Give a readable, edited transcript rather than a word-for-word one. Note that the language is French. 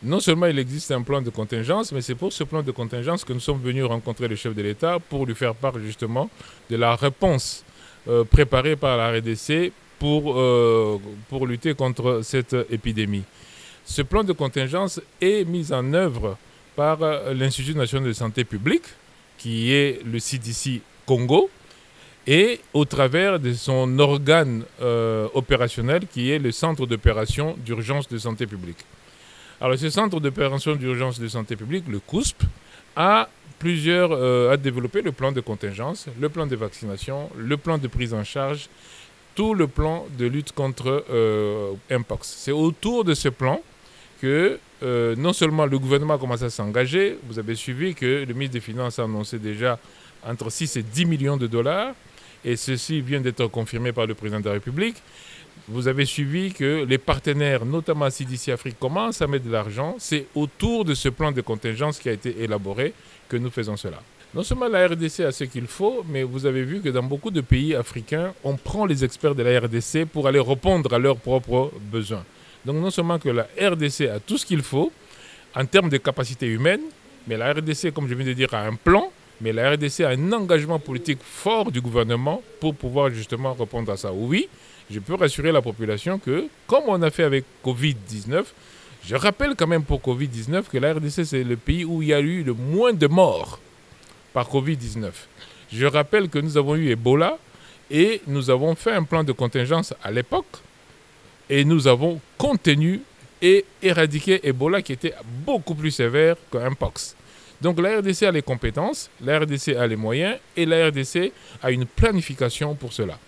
Non seulement il existe un plan de contingence, mais c'est pour ce plan de contingence que nous sommes venus rencontrer le chef de l'État pour lui faire part justement de la réponse préparée par la RDC pour lutter contre cette épidémie. Ce plan de contingence est mis en œuvre par l'Institut national de santé publique, qui est le CDC Congo, et au travers de son organe opérationnel, qui est le Centre d'opération d'urgence de santé publique. Alors, ce Centre d'opération d'urgence de santé publique, le COUSP, a développé le plan de contingence, le plan de vaccination, le plan de prise en charge, tout le plan de lutte contre Mpox. C'est autour de ce plan que non seulement le gouvernement a commencé à s'engager, vous avez suivi que le ministre des Finances a annoncé déjà entre 6 et 10 millions de dollars, et ceci vient d'être confirmé par le président de la République. Vous avez suivi que les partenaires, notamment CDC Afrique, commencent à mettre de l'argent. C'est autour de ce plan de contingence qui a été élaboré que nous faisons cela. Non seulement la RDC a ce qu'il faut, mais vous avez vu que dans beaucoup de pays africains, on prend les experts de la RDC pour aller répondre à leurs propres besoins. Donc non seulement que la RDC a tout ce qu'il faut en termes de capacité humaine, mais la RDC, comme je viens de dire, a un plan, mais la RDC a un engagement politique fort du gouvernement pour pouvoir justement répondre à ça. Oui, je peux rassurer la population que, comme on a fait avec Covid-19, je rappelle quand même pour Covid-19 que la RDC, c'est le pays où il y a eu le moins de morts par Covid-19. Je rappelle que nous avons eu Ebola et nous avons fait un plan de contingence à l'époque et nous avons contenu et éradiqué Ebola qui était beaucoup plus sévère qu'un Mpox. Donc la RDC a les compétences, la RDC a les moyens et la RDC a une planification pour cela.